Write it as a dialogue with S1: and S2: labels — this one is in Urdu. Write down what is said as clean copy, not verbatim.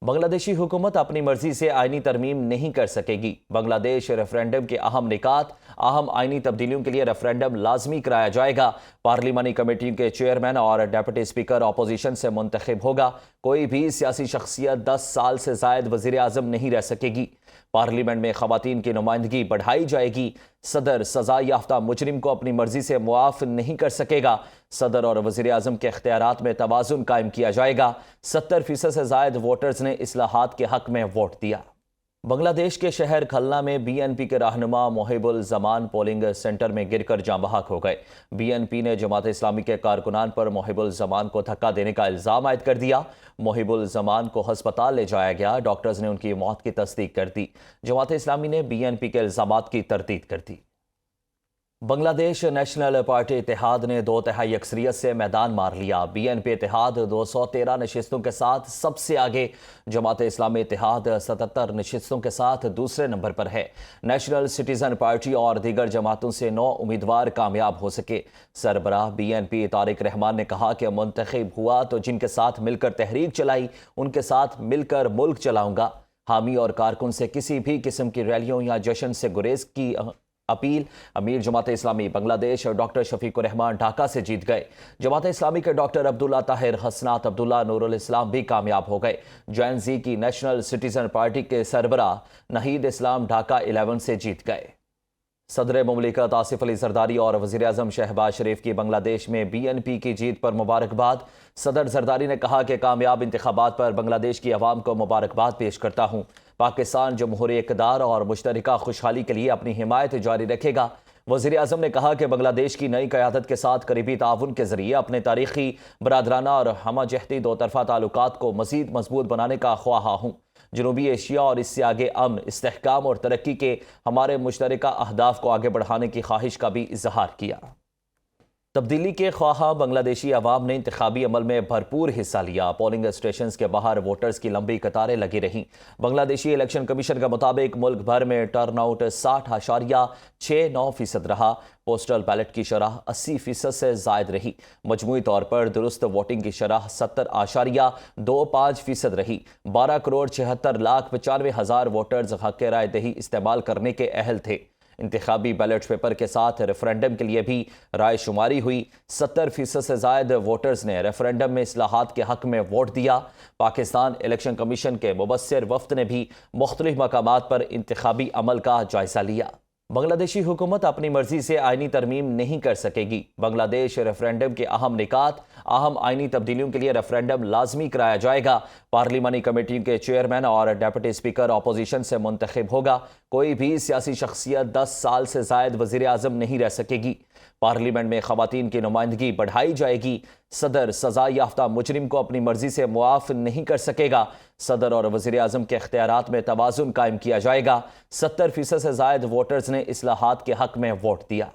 S1: بنگلہ دیشی حکومت اپنی مرضی سے آئینی ترمیم نہیں کر سکے گی۔ بنگلہ دیش ریفرینڈم کے اہم نکات، اہم آئینی تبدیلیوں کے لیے ریفرینڈم لازمی کرایا جائے گا۔ پارلیمانی کمیٹیوں کے چیئرمین اور ڈیپٹی اسپیکر اپوزیشن سے منتخب ہوگا۔ کوئی بھی سیاسی شخصیت 10 سال سے زائد وزیر اعظم نہیں رہ سکے گی۔ پارلیمنٹ میں خواتین کی نمائندگی بڑھائی جائے گی۔ صدر سزا یافتہ مجرم کو اپنی مرضی سے معاف نہیں کر سکے گا۔ صدر اور وزیر اعظم کے اختیارات میں توازن قائم کیا جائے گا۔ 70% سے زائد ووٹرز نے اصلاحات کے حق میں ووٹ دیا۔ بنگلہ دیش کے شہر کھلنا میں بی این پی کے رہنما محب الزمان پولنگ سینٹر میں گر کر جاں بحق ہو گئے۔ بی این پی نے جماعت اسلامی کے کارکنان پر محب الزمان کو دھکا دینے کا الزام عائد کر دیا۔ محب الزمان کو ہسپتال لے جایا گیا، ڈاکٹرز نے ان کی موت کی تصدیق کر دی۔ جماعت اسلامی نے بی این پی کے الزامات کی تردید کر دی۔ بنگلہ دیش نیشنل پارٹی اتحاد نے 2/3 اکثریت سے میدان مار لیا۔ بی این پی اتحاد 213 نشستوں کے ساتھ سب سے آگے، جماعت اسلامی اتحاد 77 نشستوں کے ساتھ دوسرے نمبر پر ہے۔ نیشنل سٹیزن پارٹی اور دیگر جماعتوں سے 9 امیدوار کامیاب ہو سکے۔ سربراہ بی این پی طارق رحمان نے کہا کہ منتخب ہوا تو جن کے ساتھ مل کر تحریک چلائی ان کے ساتھ مل کر ملک چلاؤں گا۔ حامی اور کارکن سے کسی بھی قسم کی ریلیوں یا جشن سے گریز کی اپیل۔ امیر جماعت اسلامی بنگلہ دیش ڈاکٹر شفیق الرحمان ڈھاکہ سے جیت گئے۔ جماعت اسلامی کے ڈاکٹر عبداللہ طاہر حسنات عبداللہ نور الاسلام بھی کامیاب ہو گئے۔ جین زی کی نیشنل سٹیزن پارٹی کے سربراہ نہید اسلام ڈھاکہ 11 سے جیت گئے۔ صدر مملکت آصف علی زرداری اور وزیر اعظم شہباز شریف کی بنگلہ دیش میں بی این پی کی جیت پر مبارکباد۔ صدر زرداری نے کہا کہ کامیاب انتخابات پر بنگلہ دیش کی عوام کو مبارکباد پیش کرتا ہوں۔ پاکستان جمہوری اقتدار اور مشترکہ خوشحالی کے لیے اپنی حمایت جاری رکھے گا۔ وزیر اعظم نے کہا کہ بنگلہ دیش کی نئی قیادت کے ساتھ قریبی تعاون کے ذریعے اپنے تاریخی، برادرانہ اور ہمہ جہتی 2 طرفہ تعلقات کو مزید مضبوط بنانے کا خواہاں ہوں۔ جنوبی ایشیا اور اس سے آگے امن، استحکام اور ترقی کے ہمارے مشترکہ اہداف کو آگے بڑھانے کی خواہش کا بھی اظہار کیا۔ تبدیلی کے خواہاں بنگلہ دیشی عوام نے انتخابی عمل میں بھرپور حصہ لیا۔ پولنگ اسٹیشنز کے باہر ووٹرز کی لمبی قطاریں لگی رہیں۔ بنگلہ دیشی الیکشن کمیشن کے مطابق ملک بھر میں ٹرن آؤٹ 60.69% رہا۔ پوسٹل بیلٹ کی شرح 80% سے زائد رہی۔ مجموعی طور پر درست ووٹنگ کی شرح 70.25% رہی۔ 12,76,95,000 ووٹرز حق رائے دہی استعمال کرنے کے اہل تھے۔ انتخابی بیلٹ پیپر کے ساتھ ریفرینڈم کے لیے بھی رائے شماری ہوئی۔ 70% سے زائد ووٹرز نے ریفرینڈم میں اصلاحات کے حق میں ووٹ دیا۔ پاکستان الیکشن کمیشن کے مبصر وفد نے بھی مختلف مقامات پر انتخابی عمل کا جائزہ لیا۔ بنگلہ دیشی حکومت اپنی مرضی سے آئینی ترمیم نہیں کر سکے گی۔ بنگلہ دیش ریفرینڈم کے اہم نکات، اہم آئینی تبدیلیوں کے لیے ریفرینڈم لازمی کرایا جائے گا۔ پارلیمانی کمیٹیوں کے چیئرمین اور ڈیپٹی اسپیکر اپوزیشن سے منتخب ہوگا۔ کوئی بھی سیاسی شخصیت 10 سال سے زائد وزیر اعظم نہیں رہ سکے گی۔ پارلیمنٹ میں خواتین کی نمائندگی بڑھائی جائے گی۔ صدر سزا یافتہ مجرم کو اپنی مرضی سے معاف نہیں کر سکے گا۔ صدر اور وزیر اعظم کے اختیارات میں توازن قائم کیا جائے گا۔ 70% سے زائد ووٹرز نے اصلاحات کے حق میں ووٹ دیا۔